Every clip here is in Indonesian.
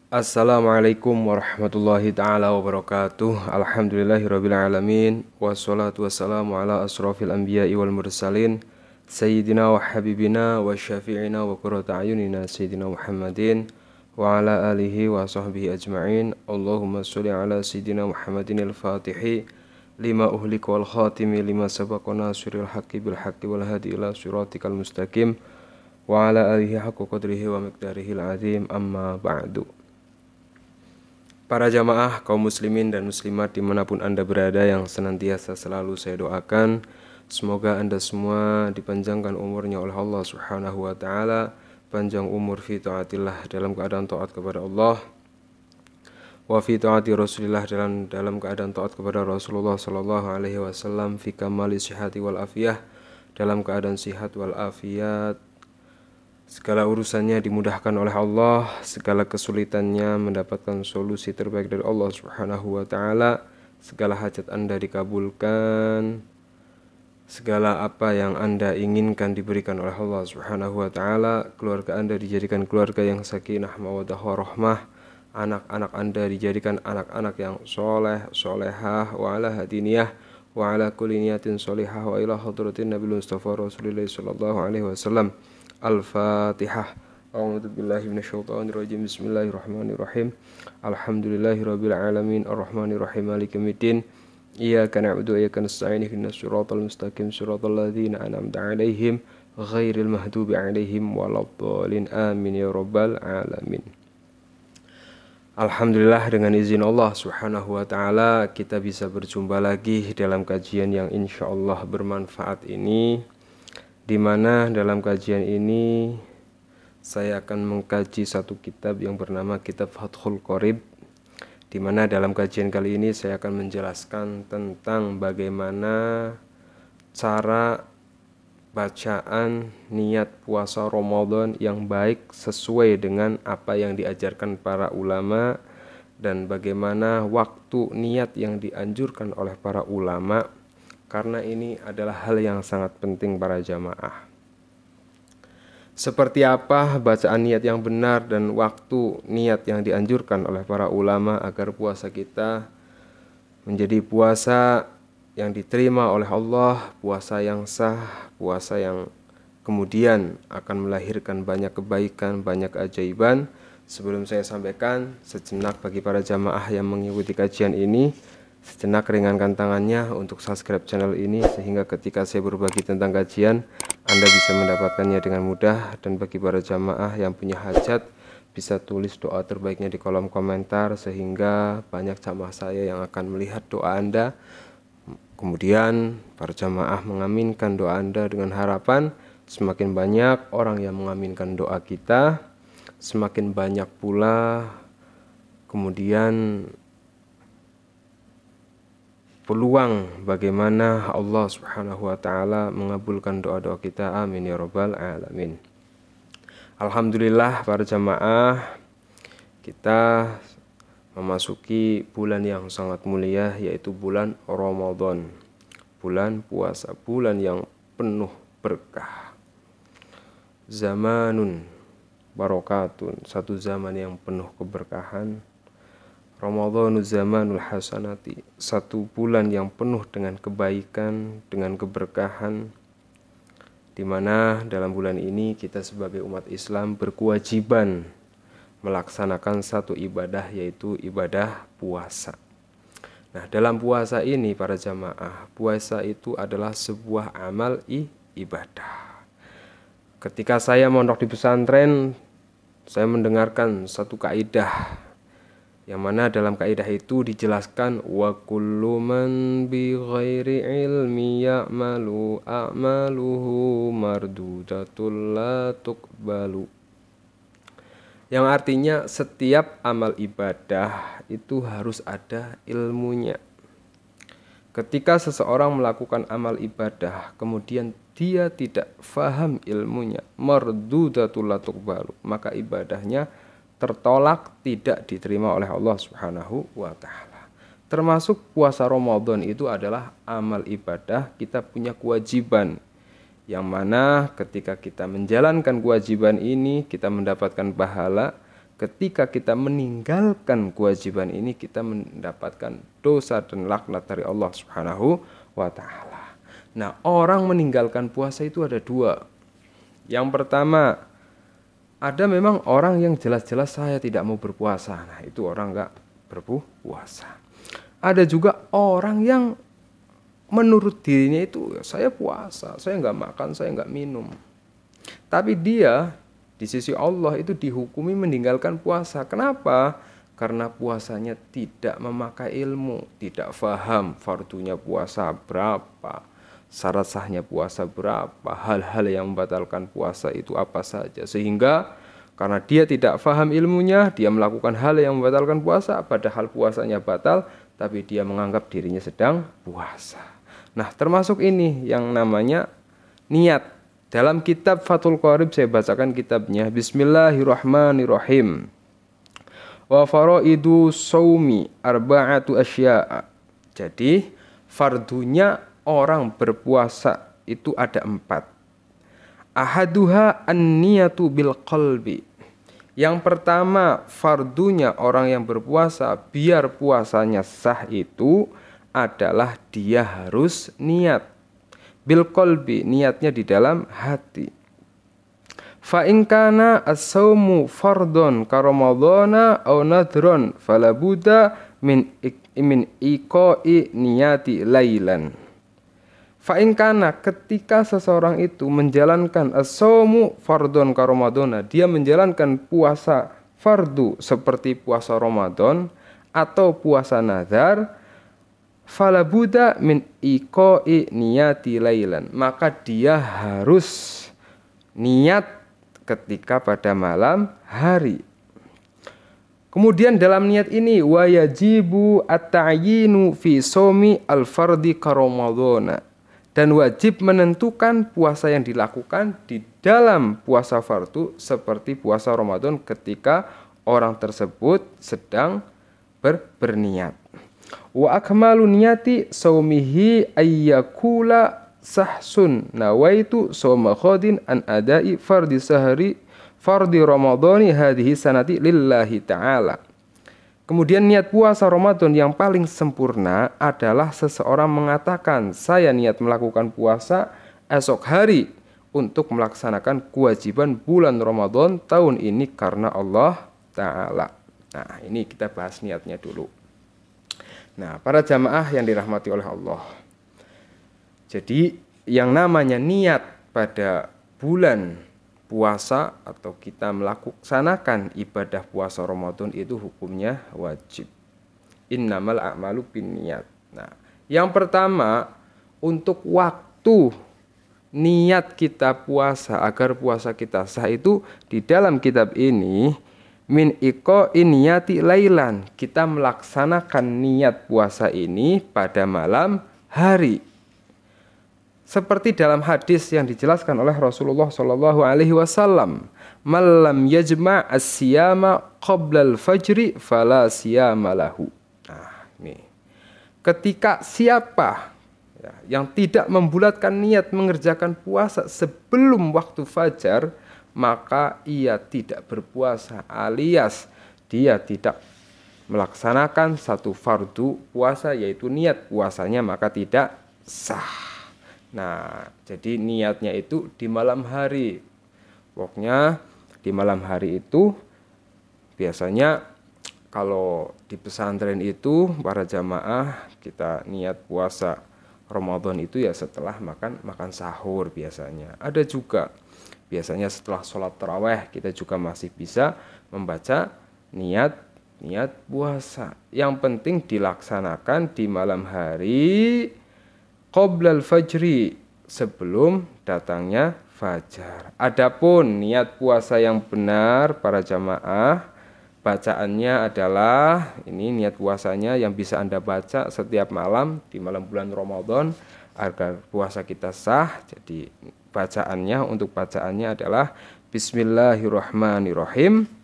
Assalamualaikum warahmatullahi ta'ala wabarakatuh. Alhamdulillahirabbil alamin. Wassalatu wassalamu ala asrofil anbiya'i wal mursalin Sayyidina wa habibina wa syafi'ina wa qurrata ayunina Sayyidina Muhammadin wa ala alihi wa sahbihi ajma'in. Allahumma sholli ala Sayyidina Muhammadin al-Fatihi lima uhlik wal khatimi lima sabaqa nasiril haqqi bil haqqi wal hadi ila siratikal mustaqim wa ala alihi haqqa qadrihi wa miqdarihil azim, amma ba'du. Para jamaah kaum muslimin dan muslimat dimanapun Anda berada, yang senantiasa selalu saya doakan, semoga Anda semua dipanjangkan umurnya oleh Allah Subhanahu wa taala, panjang umur fi taatillah, dalam keadaan taat kepada Allah, wa fi taati Rasulillah, dalam keadaan taat kepada Rasulullah sallallahu alaihi wasallam, fi kamali sihhati wal afiyah, dalam keadaan sihat wal afiyat. Segala urusannya dimudahkan oleh Allah, segala kesulitannya mendapatkan solusi terbaik dari Allah Subhanahu wa taala, segala hajat Anda dikabulkan, segala apa yang Anda inginkan diberikan oleh Allah Subhanahu wa taala, keluarga Anda dijadikan keluarga yang sakinah mawaddah warahmah, anak-anak Anda dijadikan anak-anak yang soleh, solehah, wa ala hadiniyah, wa ala kulli niyatin solihah, wa ila hadratin Nabi Mustafa Rasulullah sallallahu alaihi wasallam. Al-Fatihah. A'udzu billahi minasyaitonir rajim. Bismillahirrahmanirrahim. Alhamdulillahirabbil alamin arrahmanir rahim maliki yaumiddin. Iyyaka na'budu wa iyyaka nasta'in ihdinas siratal mustaqim siratal ladzina an'amta 'alaihim ghairil maghdubi 'alaihim waladdallin. Amin ya rabbal alamin. Alhamdulillah, dengan izin Allah Subhanahu wa taala kita bisa berjumpa lagi dalam kajian yang insyaallah bermanfaat ini, di mana dalam kajian ini saya akan mengkaji satu kitab yang bernama Kitab Fathul Qorib, di mana dalam kajian kali ini saya akan menjelaskan tentang bagaimana cara bacaan niat puasa Ramadan yang baik sesuai dengan apa yang diajarkan para ulama, dan bagaimana waktu niat yang dianjurkan oleh para ulama, karena ini adalah hal yang sangat penting para jamaah. Seperti apa bacaan niat yang benar dan waktu niat yang dianjurkan oleh para ulama agar puasa kita menjadi puasa yang diterima oleh Allah, puasa yang sah, puasa yang kemudian akan melahirkan banyak kebaikan, banyak keajaiban. Sebelum saya sampaikan, sejenak bagi para jamaah yang mengikuti kajian ini, sejenak ringankan tangannya untuk subscribe channel ini, sehingga ketika saya berbagi tentang kajian, Anda bisa mendapatkannya dengan mudah. Dan bagi para jamaah yang punya hajat, bisa tulis doa terbaiknya di kolom komentar, sehingga banyak jamaah saya yang akan melihat doa Anda. Kemudian para jamaah mengaminkan doa Anda dengan harapan semakin banyak orang yang mengaminkan doa kita, semakin banyak pula kemudian peluang bagaimana Allah Subhanahu wa taala mengabulkan doa-doa kita. Amin ya rabbal alamin. Alhamdulillah para jamaah, kita memasuki bulan yang sangat mulia, yaitu bulan Ramadan, bulan puasa, bulan yang penuh berkah. Zamanun barokatun, satu zaman yang penuh keberkahan. Ramadhanu zamanul hasanati, satu bulan yang penuh dengan kebaikan, dengan keberkahan, di mana dalam bulan ini kita sebagai umat Islam berkewajiban melaksanakan satu ibadah, yaitu ibadah puasa. Nah, dalam puasa ini para jamaah, puasa itu adalah sebuah amal ibadah. Ketika saya mondok di pesantren, saya mendengarkan satu kaidah, yang mana dalam kaidah itu dijelaskan wa kullu man bi ghairi ilmi ya'malu a'maluhu mardudatul la tuqbalu, yang artinya setiap amal ibadah itu harus ada ilmunya. Ketika seseorang melakukan amal ibadah kemudian dia tidak faham ilmunya, mardudatul la tuqbalu, maka ibadahnya tertolak, tidak diterima oleh Allah Subhanahu wa taala. Termasuk puasa Ramadan itu adalah amal ibadah, kita punya kewajiban, yang mana ketika kita menjalankan kewajiban ini kita mendapatkan pahala, ketika kita meninggalkan kewajiban ini kita mendapatkan dosa dan laknat dari Allah Subhanahu wa taala. Nah, orang meninggalkan puasa itu ada dua. Yang pertama, ada memang orang yang jelas-jelas saya tidak mau berpuasa. Nah, itu orang enggak berpuasa. Ada juga orang yang menurut dirinya itu saya puasa, saya enggak makan, saya enggak minum. Tapi dia di sisi Allah itu dihukumi meninggalkan puasa. Kenapa? Karena puasanya tidak memakai ilmu, tidak faham fardunya puasa berapa, syarat sahnya puasa berapa, hal-hal yang membatalkan puasa itu apa saja. Sehingga karena dia tidak faham ilmunya, dia melakukan hal yang membatalkan puasa, padahal puasanya batal, tapi dia menganggap dirinya sedang puasa. Nah, termasuk ini yang namanya niat. Dalam kitab Fathul Qorib saya bacakan kitabnya. Bismillahirrahmanirrahim. Wa faraidu shaumi arba'atu asya'a. Jadi fardunya orang berpuasa itu ada 4. Ahaduha an-niyatu bil qalbi. Yang pertama, fardunya orang yang berpuasa biar puasanya sah itu adalah dia harus niat. Bil qalbi, niatnya di dalam hati. Fa in kana as-saumu fardhon ka ramadhana aw nadhron fala budda min iqa'i niyati lailan. Fa in kana, ketika seseorang itu menjalankan as-saumu fardhon ka ramadhana, dia menjalankan puasa fardu seperti puasa Ramadan atau puasa nazar, fala budda min iqa'i niyati lailan, maka dia harus niat ketika pada malam hari. Kemudian dalam niat ini wa yajibu at-ta'yinu fi shaumi al-fardhi ka ramadhana, dan wajib menentukan puasa yang dilakukan di dalam puasa fardu seperti puasa Ramadan ketika orang tersebut sedang berniat. Wa akmalu niyati saumihi ayyakula sahsun nawaitu sawma khadin an adai fardi ramadhani hadhihi sanati lillahi ta'ala. Kemudian niat puasa Ramadan yang paling sempurna adalah seseorang mengatakan, saya niat melakukan puasa esok hari untuk melaksanakan kewajiban bulan Ramadan tahun ini karena Allah Ta'ala. Nah, ini kita bahas niatnya dulu. Nah, para jamaah yang dirahmati oleh Allah. Jadi, yang namanya niat pada bulan puasa atau kita melaksanakan ibadah puasa Ramadan itu hukumnya wajib. Innamal a'malu binniyat. Nah, yang pertama, untuk waktu niat kita puasa agar puasa kita sah itu di dalam kitab ini min iqa'i niyati lailan, kita melaksanakan niat puasa ini pada malam hari. Seperti dalam hadis yang dijelaskan oleh Rasulullah Shallallahu Alaihi Wasallam, "Malam yajma' as-siyama qabla al-fajri fala siyama lahu." Nah, ini. Ketika siapa yang tidak membulatkan niat mengerjakan puasa sebelum waktu fajar, maka ia tidak berpuasa, alias dia tidak melaksanakan satu fardu puasa, yaitu niat puasanya, maka tidak sah. Nah, jadi niatnya itu di malam hari. Pokoknya di malam hari itu biasanya kalau di pesantren itu para jamaah kita niat puasa Ramadan itu ya setelah makan sahur biasanya. Ada juga biasanya setelah sholat tarawih kita juga masih bisa membaca niat puasa. Yang penting dilaksanakan di malam hari qoblal fajri, sebelum datangnya fajar. Adapun niat puasa yang benar para jamaah, bacaannya adalah ini niat puasanya yang bisa Anda baca setiap malam di malam bulan Ramadan agar puasa kita sah. Jadi untuk bacaannya adalah Bismillahirrahmanirrahim.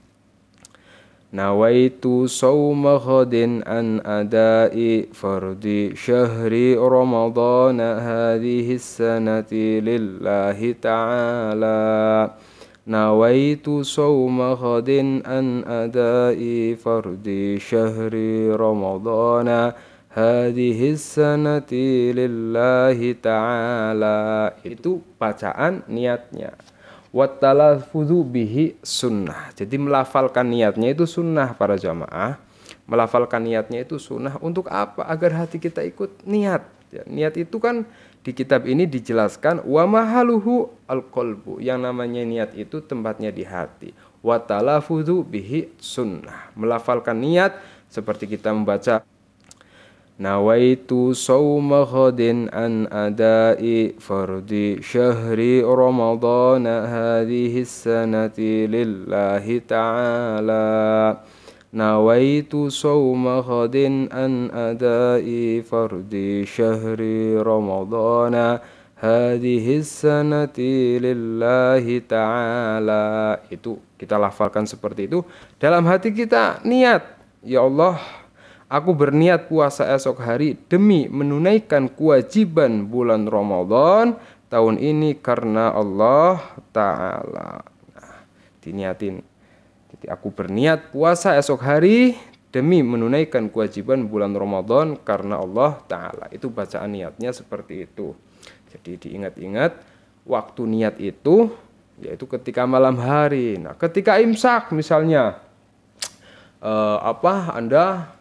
Nawaitu sawma ghadin an adai fardi syahri ramadhana hadhihi sanati lillahi ta'ala. nawaitu sawma ghadin an adai fardi syahri ramadana hadhihi sanati lillahi ta'ala. Itu bacaan niatnya. Wattalafudzu bihi sunnah. Jadi melafalkan niatnya itu sunnah para jamaah. Melafalkan niatnya itu sunnah untuk apa? Agar hati kita ikut niat. Ya, niat itu kan di kitab ini dijelaskan wa mahaluhu al-qalbu. Yang namanya niat itu tempatnya di hati. Wattalafudzu bihi sunnah. Melafalkan niat seperti kita membaca nawaitu sawma ghadin an adai fardi syahri ramadana hadhihi sanati lillahi ta'ala. Nawaitu sawma ghadin an adai fardi syahri ramadana hadhihi sanati lillahi ta'ala. Itu kita lafalkan seperti itu. Dalam hati kita niat, ya Allah, aku berniat puasa esok hari demi menunaikan kewajiban bulan Ramadan tahun ini karena Allah Ta'ala. Nah, diniatin. Jadi aku berniat puasa esok hari demi menunaikan kewajiban bulan Ramadan karena Allah Ta'ala. Itu bacaan niatnya seperti itu. Jadi diingat-ingat waktu niat itu yaitu ketika malam hari. Nah, ketika imsak misalnya Anda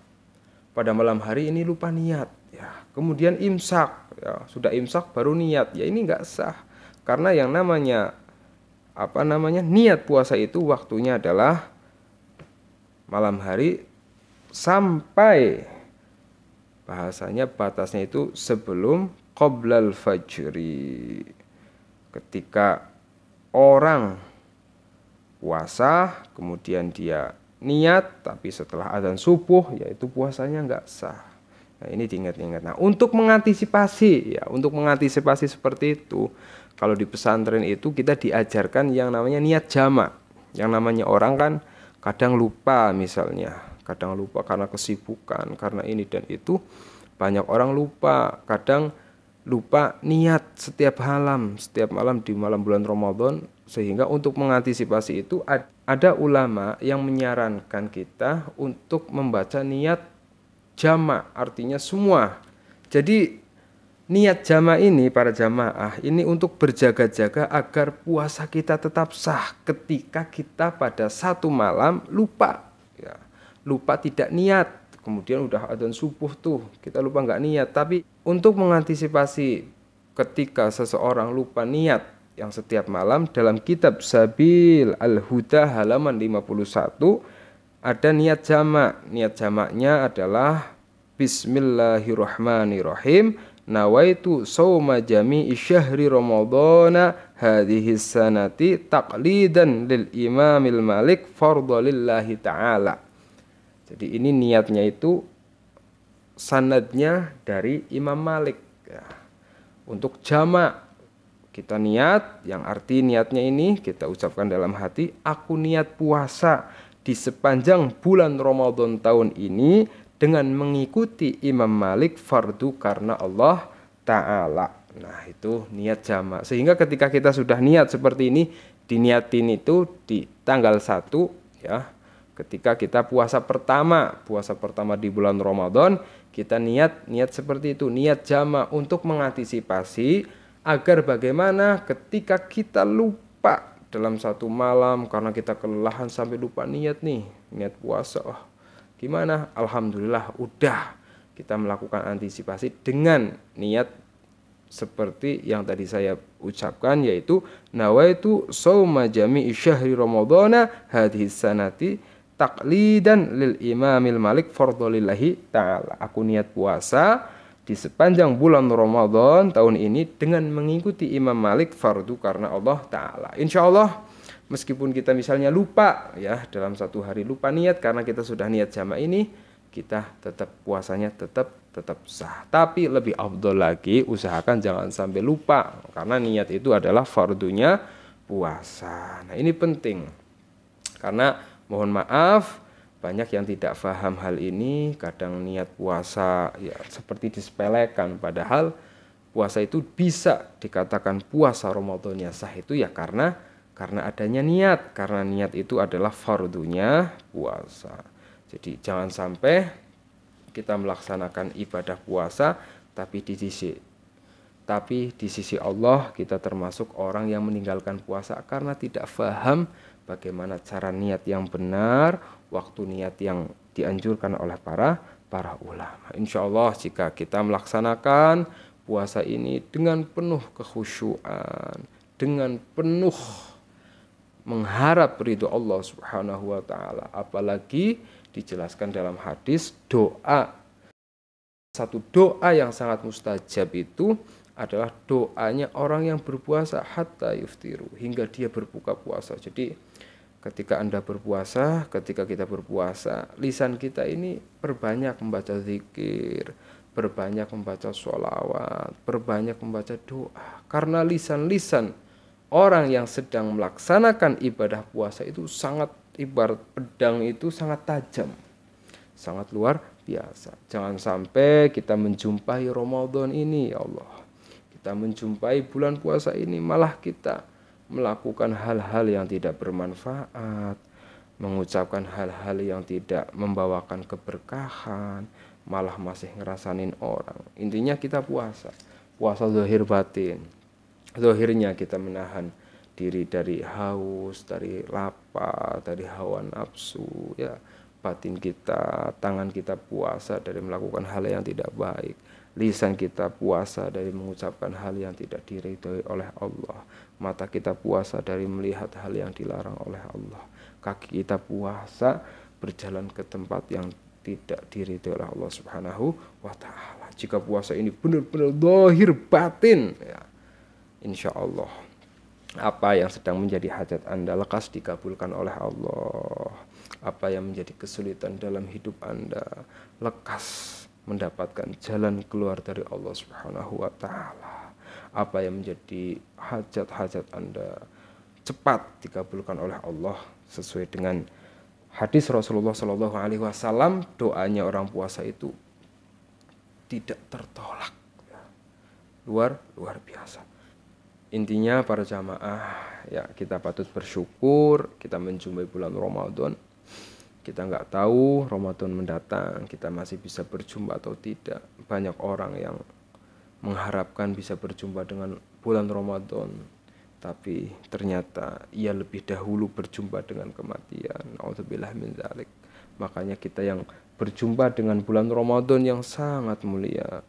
pada malam hari ini lupa niat, ya. Kemudian imsak, ya. Sudah imsak baru niat, ya ini nggak sah. Karena yang namanya niat puasa itu waktunya adalah malam hari sampai bahasanya batasnya itu sebelum qoblal fajri. Ketika orang puasa kemudian dia niat tapi setelah azan subuh yaitu puasanya nggak sah. Nah, ini diingat-ingat. Nah, untuk mengantisipasi seperti itu, kalau di pesantren itu kita diajarkan yang namanya niat jamak. Yang namanya orang kan kadang lupa misalnya, kadang lupa karena kesibukan, karena ini dan itu. Banyak orang lupa, kadang lupa niat setiap malam di malam bulan Ramadan. Sehingga untuk mengantisipasi itu ada ulama yang menyarankan kita untuk membaca niat jamak, artinya semua. Jadi niat jamak ini para jamaah ini untuk berjaga-jaga agar puasa kita tetap sah ketika kita pada satu malam lupa, ya, lupa tidak niat. Kemudian udah adzan subuh tuh kita lupa nggak niat. Tapi untuk mengantisipasi ketika seseorang lupa niat yang setiap malam, dalam kitab Sabil Al-Huda halaman 51 ada niat jamak. Niat jamaknya adalah Bismillahirrahmanirrahim. Nawaitu sawma jami'i syahri ramadana hadhihi sanati taqlidan lil imamil malik fardhu lillahi ta'ala. Jadi ini niatnya itu sanadnya dari Imam Malik, ya. Untuk jamak kita niat, yang arti niatnya ini kita ucapkan dalam hati, aku niat puasa di sepanjang bulan Ramadan tahun ini dengan mengikuti Imam Malik fardu karena Allah Ta'ala. Nah, itu niat jamak. Sehingga ketika kita sudah niat seperti ini, diniatin itu di tanggal 1, ya. Ketika kita puasa pertama di bulan Ramadan, kita niat seperti itu, niat jamak untuk mengantisipasi agar bagaimana ketika kita lupa dalam satu malam karena kita kelelahan sampai lupa niat puasa. Oh, gimana? Alhamdulillah udah kita melakukan antisipasi dengan niat seperti yang tadi saya ucapkan, yaitu nawaitu shauma jami'i syahri ramadhana hadhihi sanati taqlidan lil imamil malik fardholillahi ta'ala. Aku niat puasa di sepanjang bulan Ramadan tahun ini dengan mengikuti Imam Malik fardu karena Allah Ta'ala. Insya Allah meskipun kita misalnya lupa, ya, dalam satu hari lupa niat karena kita sudah niat jamak ini, kita tetap puasanya tetap sah. Tapi lebih afdol lagi usahakan jangan sampai lupa karena niat itu adalah fardunya puasa. Nah, ini penting karena mohon maaf banyak yang tidak paham hal ini, kadang niat puasa ya seperti disepelekan, padahal puasa itu bisa dikatakan puasa Ramadannya sah itu ya karena Karena adanya niat, karena niat itu adalah fardunya puasa. Jadi jangan sampai kita melaksanakan ibadah puasa tapi di sisi Allah kita termasuk orang yang meninggalkan puasa karena tidak paham bagaimana cara niat yang benar, waktu niat yang dianjurkan oleh para ulama. Insya Allah jika kita melaksanakan puasa ini dengan penuh kekhusyuan, dengan penuh mengharap ridho Allah Subhanahu wa taala, apalagi dijelaskan dalam hadis satu doa yang sangat mustajab itu adalah doanya orang yang berpuasa hatta yuftiru, hingga dia berbuka puasa. Jadi ketika Anda berpuasa, ketika kita berpuasa, lisan kita ini perbanyak membaca zikir, perbanyak membaca sholawat, perbanyak membaca doa. Karena lisan-lisan orang yang sedang melaksanakan ibadah puasa itu sangat, ibarat pedang itu sangat tajam, sangat luar biasa. Jangan sampai kita menjumpai Ramadan ini, ya Allah, kita menjumpai bulan puasa ini malah kita melakukan hal-hal yang tidak bermanfaat, mengucapkan hal-hal yang tidak membawakan keberkahan, malah masih ngerasain orang. Intinya kita puasa zahir batin. Zahirnya kita menahan diri dari haus, dari lapar, dari hawa nafsu, ya. Batin kita, tangan kita puasa dari melakukan hal yang tidak baik. Lisan kita puasa dari mengucapkan hal yang tidak diridhoi oleh Allah. Mata kita puasa dari melihat hal yang dilarang oleh Allah. Kaki kita puasa berjalan ke tempat yang tidak diridhoi oleh Allah Subhanahu wa taala. Jika puasa ini benar-benar zahir batin, ya, insya Allah apa yang sedang menjadi hajat Anda lekas dikabulkan oleh Allah. Apa yang menjadi kesulitan dalam hidup Anda lekas mendapatkan jalan keluar dari Allah Subhanahu wa taala. Apa yang menjadi hajat-hajat Anda cepat dikabulkan oleh Allah sesuai dengan hadis Rasulullah Shallallahu alaihi wasallam. Doanya orang puasa itu tidak tertolak. Luar biasa. Intinya para jamaah, ya, kita patut bersyukur kita menjumpai bulan Ramadan. Kita nggak tahu Ramadan mendatang kita masih bisa berjumpa atau tidak. Banyak orang yang mengharapkan bisa berjumpa dengan bulan Ramadan, tapi ternyata ia lebih dahulu berjumpa dengan kematian. Nauzubillah min dzalik. Makanya kita yang berjumpa dengan bulan Ramadan yang sangat mulia,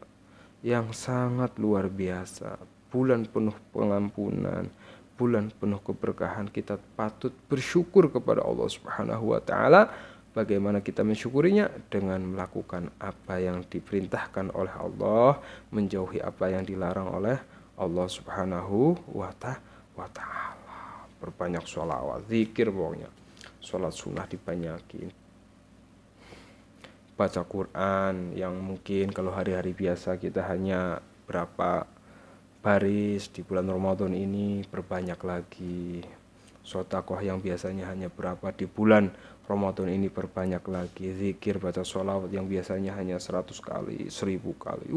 yang sangat luar biasa, bulan penuh pengampunan, bulan penuh keberkahan, kita patut bersyukur kepada Allah Subhanahu wa taala. Bagaimana kita mensyukurinya? Dengan melakukan apa yang diperintahkan oleh Allah, menjauhi apa yang dilarang oleh Allah Subhanahu wa taala. Berbanyak sholawat, zikir, pokoknya sholat sunnah dibanyakin, baca Quran yang mungkin kalau hari-hari biasa kita hanya berapa baris, di bulan Ramadan ini perbanyak lagi. Sedekah yang biasanya hanya berapa, di bulan Ramadan ini perbanyak lagi. Zikir, baca sholawat yang biasanya hanya 100 kali, 1000 kali.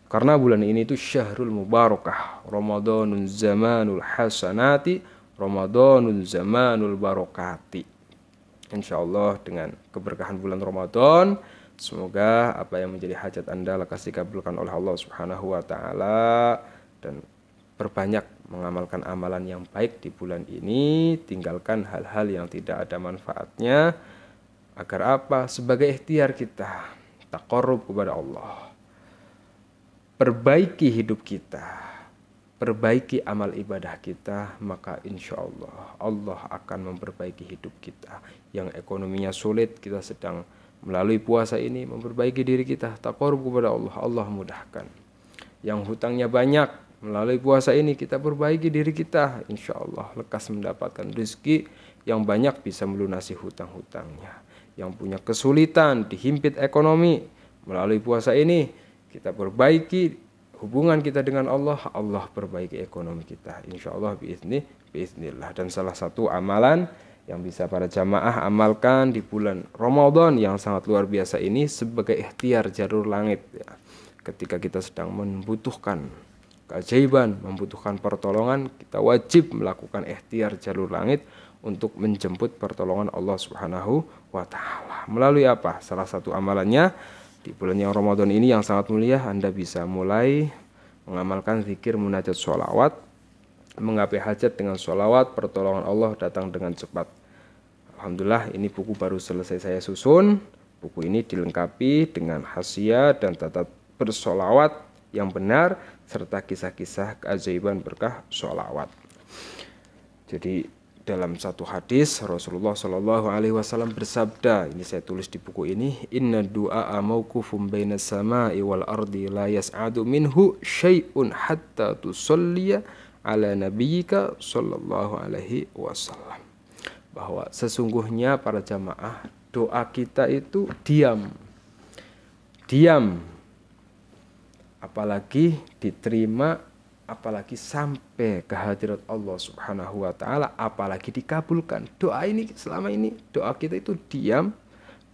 Karena bulan ini itu syahrul mubarakah, Ramadanun zamanul hasanati, Ramadanun zamanul barakati. Insyaallah dengan keberkahan bulan Ramadan, semoga apa yang menjadi hajat Anda lekas dikabulkan oleh Allah Subhanahu wa taala, dan perbanyak mengamalkan amalan yang baik di bulan ini, tinggalkan hal-hal yang tidak ada manfaatnya. Agar apa? Sebagai ikhtiar kita taqarrub kepada Allah. Perbaiki hidup kita, perbaiki amal ibadah kita, maka insya Allah akan memperbaiki hidup kita. Yang ekonominya sulit, kita sedang melalui puasa ini memperbaiki diri kita, taqarrub kepada Allah, Allah mudahkan. Yang hutangnya banyak, melalui puasa ini kita perbaiki diri kita, insya Allah lekas mendapatkan rezeki yang banyak bisa melunasi hutang-hutangnya. Yang punya kesulitan, dihimpit ekonomi, melalui puasa ini kita perbaiki hubungan kita dengan Allah, Allah perbaiki ekonomi kita, insya Allah biiznillah. Dan salah satu amalan yang bisa para jamaah amalkan di bulan Ramadan yang sangat luar biasa ini sebagai ikhtiar jalur langit, ya. Ketika kita sedang membutuhkan keajaiban, membutuhkan pertolongan, kita wajib melakukan ikhtiar jalur langit untuk menjemput pertolongan Allah Subhanahu wa taala. Melalui apa? Salah satu amalannya di bulan yang Ramadan ini yang sangat mulia, Anda bisa mulai mengamalkan zikir munajat sholawat, menggapai hajat dengan sholawat, pertolongan Allah datang dengan cepat. Alhamdulillah, ini buku baru selesai saya susun. Buku ini dilengkapi dengan hasiah dan tata bersolawat yang benar serta kisah-kisah keajaiban berkah sholawat. Jadi dalam satu hadis Rasulullah Shallallahu Alaihi Wasallam bersabda, ini saya tulis di buku ini, Inna du'a mauqufum baina samai wal ardi la yas'adu minhu syai'un hatta tusalliya ala nabiyyika Shallallahu Alaihi Wasallam. Bahwa sesungguhnya para jamaah, doa kita itu diam, apalagi diterima, apalagi sampai ke hadirat Allah Subhanahu wa taala, apalagi dikabulkan. Doa ini selama ini doa kita itu diam,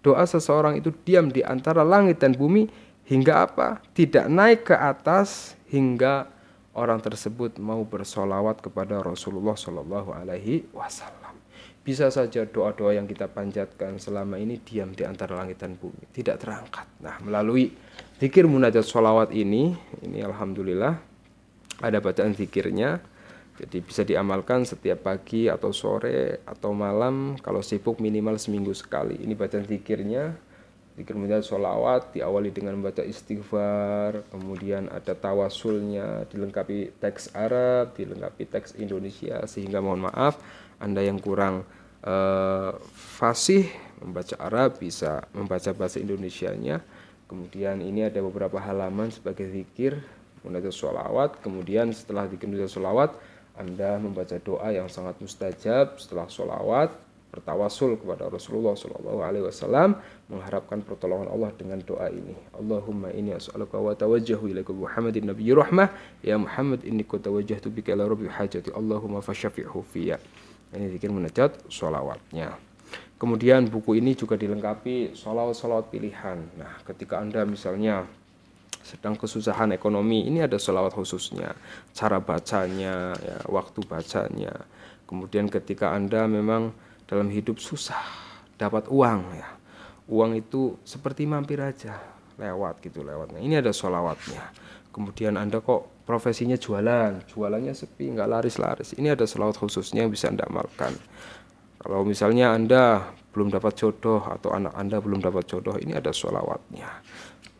doa seseorang itu diam di antara langit dan bumi hingga apa? Tidak naik ke atas hingga orang tersebut mau bersolawat kepada Rasulullah Shallallahu Alaihi Wasallam. Bisa saja doa-doa yang kita panjatkan selama ini diam di antara langit dan bumi, tidak terangkat. Nah, melalui zikir munajat sholawat ini alhamdulillah ada bacaan zikirnya. Jadi bisa diamalkan setiap pagi atau sore atau malam, kalau sibuk minimal seminggu sekali. Ini bacaan zikirnya, zikir munajat sholawat diawali dengan membaca istighfar, kemudian ada tawasulnya, dilengkapi teks Arab, dilengkapi teks Indonesia, sehingga mohon maaf Anda yang kurang fasih membaca Arab bisa membaca bahasa Indonesianya. Kemudian ini ada beberapa halaman sebagai zikir munajat sholawat. Kemudian setelah zikir munajat sholawat, Anda membaca doa yang sangat mustajab setelah sholawat, bertawasul kepada Rasulullah Shallallahu Alaihi Wasallam, mengharapkan pertolongan Allah dengan doa ini. Allahumma inni as'aluka wa tawajjahu ilaika Muhammadin nabiyyi rahmah, ya Muhammad inni qad tawajjahtu bika ila rabbi hajati, Allahumma fasyafi'hu fiyya. Ini zikir munajat sholawatnya. Kemudian buku ini juga dilengkapi sholawat-sholawat pilihan. Nah, ketika Anda misalnya sedang kesusahan ekonomi, ini ada sholawat khususnya, cara bacanya, ya, waktu bacanya. Kemudian ketika Anda memang dalam hidup susah dapat uang, ya, uang itu seperti mampir aja, lewat. Nah, ini ada sholawatnya. Kemudian Anda kok profesinya jualannya sepi, nggak laris-laris, ini ada sholawat khususnya yang bisa Anda amalkan. Kalau misalnya Anda belum dapat jodoh atau anak Anda belum dapat jodoh, ini ada sholawatnya.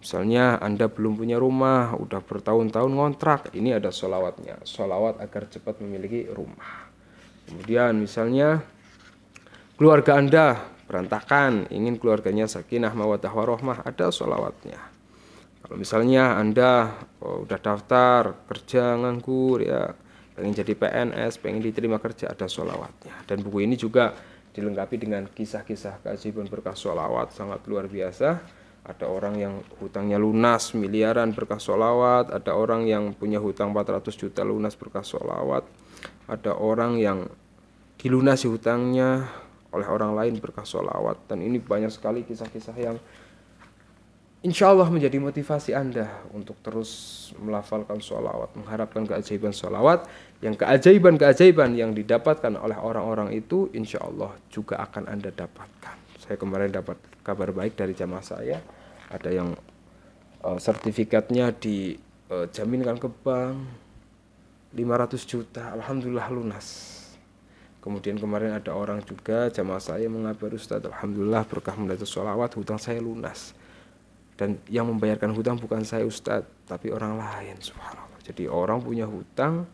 Misalnya Anda belum punya rumah, udah bertahun-tahun ngontrak, ini ada sholawatnya, sholawat agar cepat memiliki rumah. Kemudian misalnya keluarga Anda berantakan, ingin keluarganya sakinah mawaddah warahmah, ada sholawatnya. Kalau misalnya Anda udah daftar kerja nganggur, ya pengen jadi PNS, pengen diterima kerja, ada sholawatnya. Dan buku ini juga dilengkapi dengan kisah-kisah keajaiban berkah sholawat sangat luar biasa. Ada orang yang hutangnya lunas miliaran berkah sholawat, ada orang yang punya hutang 400 juta lunas berkah sholawat, ada orang yang dilunasi hutangnya oleh orang lain berkah sholawat. Dan ini banyak sekali kisah-kisah yang insya Allah menjadi motivasi Anda untuk terus melafalkan sholawat, mengharapkan keajaiban sholawat, yang keajaiban-keajaiban yang didapatkan oleh orang-orang itu insya Allah juga akan Anda dapatkan. Saya kemarin dapat kabar baik dari jamaah saya, ada yang sertifikatnya dijaminkan ke bank 500 juta, alhamdulillah lunas. Kemudian kemarin ada orang juga jamaah saya mengabar, Ustaz, alhamdulillah berkah munajat sholawat hutang saya lunas. Dan yang membayarkan hutang bukan saya Ustadz, tapi orang lain, subhanallah. Jadi orang punya hutang,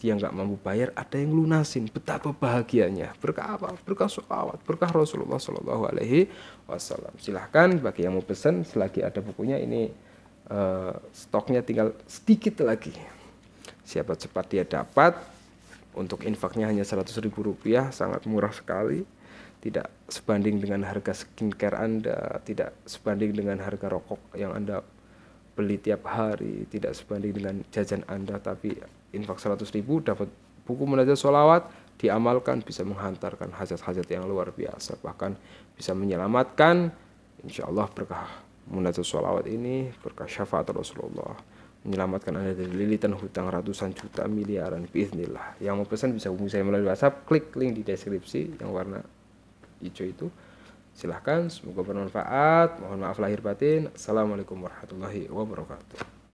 dia nggak mampu bayar, ada yang lunasin. Betapa bahagianya. Berkah apa? Berkah sholawat, berkah Rasulullah Shallallahu Alaihi Wasallam. Silahkan bagi yang mau pesan, selagi ada bukunya ini stoknya tinggal sedikit lagi. Siapa cepat dia dapat. Untuk infaknya hanya Rp100.000, sangat murah sekali. Tidak sebanding dengan harga skincare Anda, tidak sebanding dengan harga rokok yang Anda beli tiap hari, tidak sebanding dengan jajan Anda, tapi infak 100.000 dapat buku munajat sholawat, diamalkan bisa menghantarkan hajat-hajat yang luar biasa, bahkan bisa menyelamatkan. Insya Allah berkah munajat sholawat ini, berkah syafaat Rasulullah, menyelamatkan Anda dari lilitan hutang ratusan juta miliaran biiznillah. Yang mau pesan bisa hubungi saya melalui WhatsApp, klik link di deskripsi yang warna hijau itu. Silahkan, semoga bermanfaat. Mohon maaf lahir batin. Assalamualaikum warahmatullahi wabarakatuh.